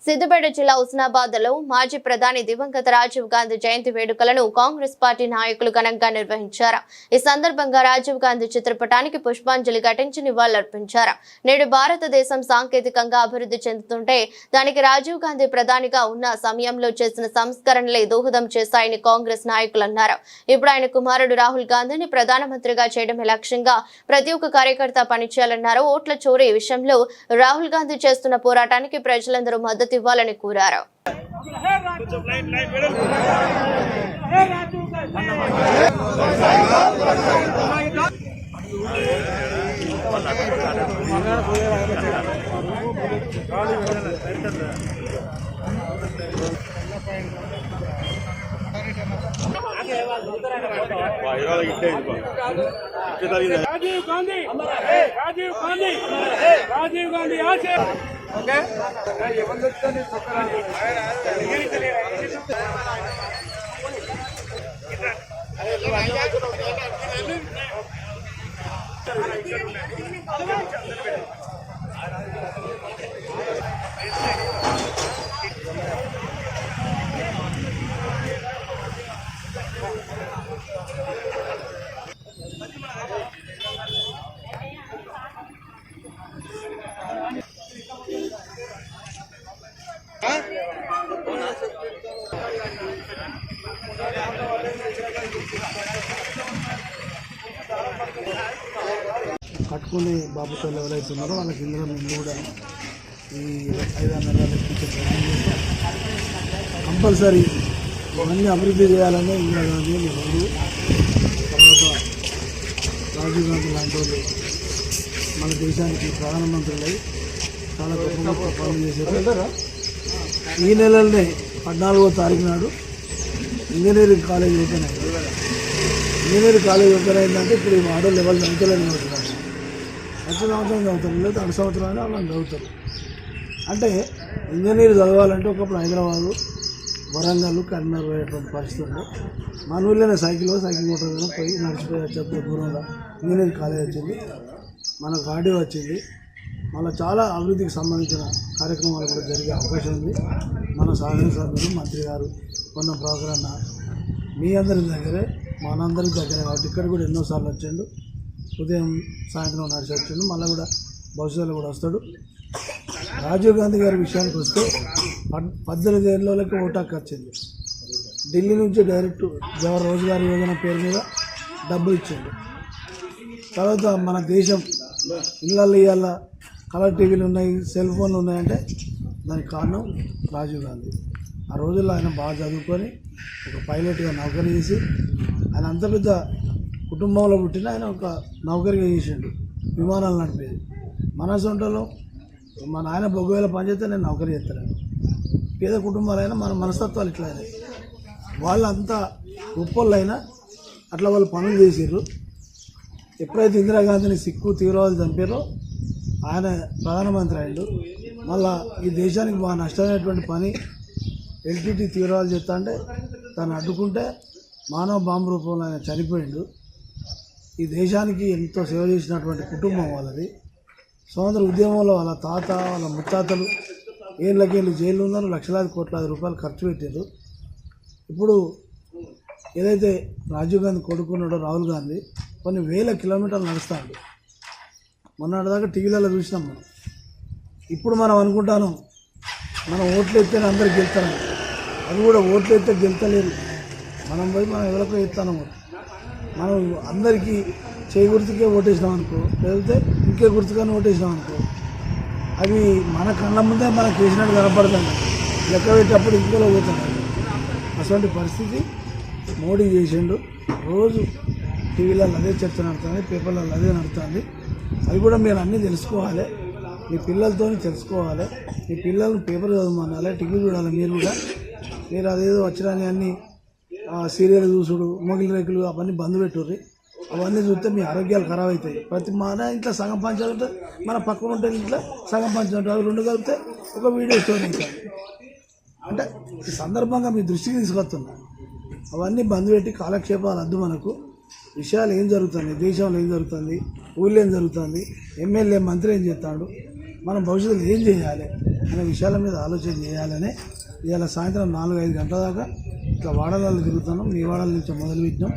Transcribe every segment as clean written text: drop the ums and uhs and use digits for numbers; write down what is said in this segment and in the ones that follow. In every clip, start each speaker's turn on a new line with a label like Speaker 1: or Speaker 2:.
Speaker 1: సిద్దిపేట జిల్లా హుస్నాబాద్లో మాజీ ప్రధాని దివంగత రాజీవ్ గాంధీ జయంతి వేడుకలను కాంగ్రెస్ పార్టీ నాయకులు ఘనంగా నిర్వహించారు. ఈ సందర్భంగా రాజీవ్ గాంధీ చిత్రపటానికి పుష్పాంజలి ఘటించి నివాళులర్పించారు. నేడు భారతదేశం సాంకేతికంగా అభివృద్ధి చెందుతుంటే దానికి రాజీవ్ గాంధీ ప్రధానిగా ఉన్న సమయంలో చేసిన సంస్కరణలే దోహదం చేశాయని కాంగ్రెస్ నాయకులు అన్నారు. ఇప్పుడు ఆయన కుమారుడు రాహుల్ గాంధీని ప్రధానమంత్రిగా చేయడమే లక్ష్యంగా ప్రతి ఒక్క కార్యకర్త పనిచేయాలన్నారు. ఓట్ల చోరీ విషయంలో రాహుల్ గాంధీ చేస్తున్న పోరాటానికి ప్రజలందరూ మద్దతు ఇవ్వాలని కోరారు.
Speaker 2: రాజీవ్ గాంధీ ఆశయ ఓకే
Speaker 3: కట్టుకునే బాబుతో ఎవరైతే ఉన్నారో వాళ్ళకి ఇందులో మేము కూడా ఈ 5 నెలల ప్రయాణం చేస్తాం. కంపల్సరీ ఇవన్నీ అభివృద్ధి చేయాలని ఇందిరాగాంధీ నెహ్రూ తర్వాత రాజీవ్ గాంధీ లాంటి వాళ్ళు మన దేశానికి ప్రధానమంత్రులై చాలా గొప్ప గొప్ప పనులు చేశారు. ఈ నెలలోనే 14వ తారీఖు నాడు ఇంజనీరింగ్ కాలేజ్ ఓపెన్ అయింది. ఇంజనీరింగ్ కాలేజ్ ఓపెన్ అయిందంటే ఇప్పుడు ఈ మోడల్ లెవెల్ చదువుతలేని చదువుతున్నారు. ప్రతి సంవత్సరం చదువుతారు, లేదా 2 సంవత్సరాలు వాళ్ళని చదువుతారు. అంటే ఇంజనీర్ చదవాలంటే ఒకప్పుడు హైదరాబాదు, వరంగల్, కరీంనగర్ పోయేటువంటి పరిస్థితి ఉంది. మన ఊళ్ళోనే సైకిల్ మోటార్ పోయి నడిచిపోయి వచ్చే దూరంగా ఇంజనీరింగ్ కాలేజ్ వచ్చింది, మనకు ఆడియో వచ్చింది. మళ్ళీ చాలా అభివృద్ధికి సంబంధించిన కార్యక్రమాలు కూడా జరిగే అవకాశం ఉంది. మన శాసనసభ్యులు మంత్రి గారు కొన్న ప్రోగ్రామ్ మీ అందరి దగ్గరే మనందరి దగ్గరే కాబట్టి ఇక్కడ కూడా ఎన్నోసార్లు వచ్చిండు. ఉదయం సాయంత్రం నడిచి వచ్చిండు, మళ్ళీ కూడా భవిష్యత్తులో కూడా వస్తాడు. రాజీవ్ గాంధీ గారి విషయానికి వస్తే 18 ఏళ్ళకి ఓటు హక్కు వచ్చింది. ఢిల్లీ నుంచి డైరెక్ట్ జవహర్ రోజ్గార్ యోజన పేరు మీద డబ్బులు ఇచ్చిండు. తర్వాత మన దేశం ఇళ్ళల్లో ఇవాళ కలర్ టీవీలు ఉన్నాయి, సెల్ ఫోన్లు ఉన్నాయంటే దానికి కారణం రాజీవ్ గాంధీ. ఆ రోజుల్లో ఆయన బాగా చదువుకొని ఒక పైలట్గా నౌకరీ చేసి ఆయన అంత పెద్ద కుటుంబంలో పుట్టిన ఆయన ఒక నౌకరిగా చేసిండు, విమానాలు నడిపేది. మన సొంతలో మా నాయన బొగ్గువేల పనిచేస్తే నేను నౌకరీ చేస్తాను. పేద కుటుంబాలైనా మన మనస్తత్వాలు ఇట్లా అయినాయి. వాళ్ళంతా గొప్పలైనా అట్లా వాళ్ళు పనులు చేసారు. ఎప్పుడైతే ఇందిరాగాంధీని సిక్కు తీవ్రవాదులు చంపారో ఆయన ప్రధానమంత్రి అయ్యాడు. మళ్ళా ఈ దేశానికి బాగా నష్టమైనటువంటి పని ఎల్టీటీ తీవ్రవాదులు చెప్తా అంటే తను అడ్డుకుంటే మానవ బాంబు రూపంలో ఆయన చనిపోయిండు. ఈ దేశానికి ఎంతో సేవ చేసినటువంటి కుటుంబం వాళ్ళది. స్వాతంత్ర ఉద్యమంలో వాళ్ళ తాత, వాళ్ళ ముత్తాతలు ఏళ్ళకేళ్ళు జైలు ఉన్నారు, లక్షలాది కోట్లాది రూపాయలు ఖర్చు పెట్టారు. ఇప్పుడు ఏదైతే రాజీవ్ గాంధీ కొడుకున్నాడో రాహుల్ గాంధీ కొన్ని వేల కిలోమీటర్లు నడుస్తాడు. మొన్నటిదాకా టీవీలలో చూసినాం మనం. ఇప్పుడు మనం అనుకుంటాను మనం ఓట్లు ఎత్తేనే అందరికి గెలుతాను, అది కూడా ఓట్లు ఎత్తే గెలుతలేరు. మనం పోయి మనం ఎవరికో ఎత్తాను, మనం అందరికీ చేయి గుర్తుకే ఓటేసినాం అనుకో, లేకపోతే ఇంకే గుర్తుగానే ఓటేసినాం అనుకో, అవి మన కళ్ళ ముందే మనకు వేసినట్టు కనపడుతుంది. లెక్క పెట్టేటప్పుడు ఇంకోలో పోతున్నాడు. అటువంటి పరిస్థితి మోడీ చేసిండు. రోజు టీవీలలో అదే చర్చ నడుతుంది, పేపర్లలో అదే నడుతుంది. అది కూడా మీరు అన్నీ తెలుసుకోవాలి, మీ పిల్లలతో తెలుసుకోవాలి. మీ పిల్లలను పేపర్ చదవమనాలి, టీవీ చూడాలి. మీరు కూడా మీరు అదేదో వచ్చినాన్ని అన్నీ సీరియల్ చూసుడు, మొగిలి రేకులు అవన్నీ బంద్ పెట్టుర్రి. అవన్నీ చూస్తే మీ ఆరోగ్యాలు ఖరాబ్ అవుతాయి. ప్రతి మన ఇంట్లో సగం పంచాలు ఉంటే మన పక్కన ఉంటే ఇంట్లో సగం పంచాలు ఉంటాయి. అవి 2 కలిపితే ఒక వీడియో స్టోరీ అవుతుంది. అంటే ఈ సందర్భంగా మీ దృష్టికి తీసుకొస్తున్నా. అవన్నీ బంద్ పెట్టి కాలక్షేపాలు వద్దు. మనకు విషయాలు ఏం జరుగుతుంది, దేశంలో ఏం జరుగుతుంది, ఊళ్ళో ఏం జరుగుతుంది, ఎమ్మెల్యే మంత్రి ఏం చేస్తాడు, మనం భవిష్యత్తులో ఏం చేయాలి, అనే విషయాల మీద ఆలోచన చేయాలని ఇవాళ సాయంత్రం 4-5 గంటల దాకా ఇట్లా వాడలలో తిరుగుతున్నాం. మీ వాడల నుంచి మొదలుపెట్టినాం.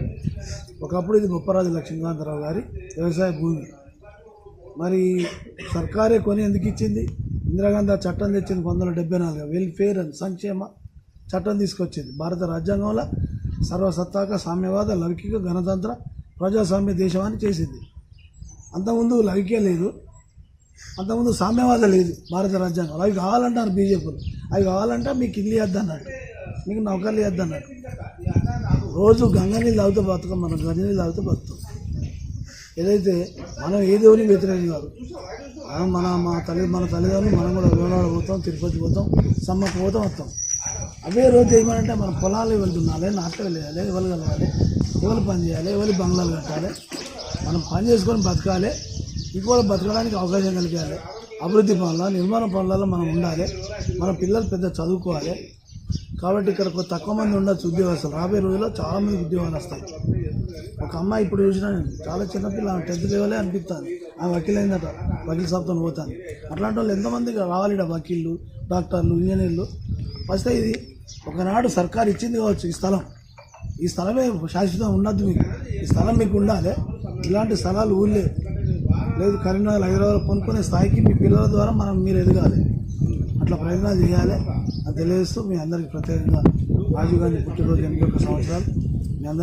Speaker 3: ఒకప్పుడు ఇది బొప్పరాజు లక్ష్మీకాంతరావు గారి వ్యవసాయ భూమి. మరి సర్కారే కొని ఎందుకు ఇచ్చింది? ఇందిరాగాంధీ ఆ చట్టం తెచ్చింది 1974 వెల్ఫేర్ అండ్ సంక్షేమ చట్టం తీసుకొచ్చింది. భారత రాజ్యాంగంలో సర్వసత్తాక సామ్యవాద లౌకిక గణతంత్ర ప్రజాస్వామ్య దేశం చేసింది. అంతకుముందు లౌకిక లేదు, అంతకుముందు సామ్యవాద లేదు భారత రాజ్యాంగం. అవి కావాలంటారు బీజేపీలు. అవి కావాలంటే మీకు ఇల్లు ఇద్దు అన్నట్టు, మీకు నౌకర్లు ఇద్దు అన్నట్టు. రోజు గంగ నీళ్ళు తాగుతూ బతుకం, మనం గంగ నీళ్ళు తాగుతూ బతుకుతాం. ఏదైతే మనం ఏ దేవునికి వ్యతిరేకం కాదు. మన తల్లిదండ్రులు మనం కూడా వేమవాడ పోతాం, తిరుపతి పోతాం, సమ్మకు పోతాం, వస్తాం. అవే రోజు ఏమంటే మన పొలాలు వెళ్తున్నాలి, నాట్లు వెళ్ళాలి, ఎవరు కలవాలి, ఎవరు పని చేయాలి, ఎవరు బంగ్లాలు కట్టాలి, మనం పని చేసుకొని బతకాలి, ఇంకోళ్ళు బతకడానికి అవకాశం కలిగాలి. అభివృద్ధి పనుల నిర్మాణ పనులలో మనం ఉండాలి. మన పిల్లలు పెద్ద చదువుకోవాలి. కాబట్టి ఇక్కడ తక్కువ మంది ఉండొచ్చు ఉద్యోగస్తులు. రాబోయే రోజుల్లో చాలామంది ఉద్యోగాలు వస్తాయి. ఒక అమ్మాయి ఇప్పుడు చూసినా నేను చాలా చిన్నపిల్ల, 10th లెవెలే అనిపిస్తుంది. ఆమె వకీల్ అయిందట, వకీల్ సాబ్తో పోతాను. అట్లాంటి వాళ్ళు ఎంతమంది రావాలి, వకీళ్ళు, డాక్టర్లు, ఇంజనీర్లు వస్తే. ఇది ఒకనాడు సర్కారు ఇచ్చింది కావచ్చు ఈ స్థలం. ఈ స్థలమే శాశ్వతం ఉండద్దు. మీకు ఈ స్థలం మీకు ఉండాలి. ఇలాంటి స్థలాలు ఊళ్ళే లేదు. కరీంనగర్, హైదరాబాద్ కొనుక్కునే స్థాయికి మీ పిల్లల ద్వారా మీరు ఎదగాలి. అట్లా ప్రయత్నాలు చేయాలి అని తెలియజేస్తూ మీ అందరికీ ప్రత్యేకంగా రాజీవ్ గాంధీ పుట్టినరోజు 81 సంవత్సరాలు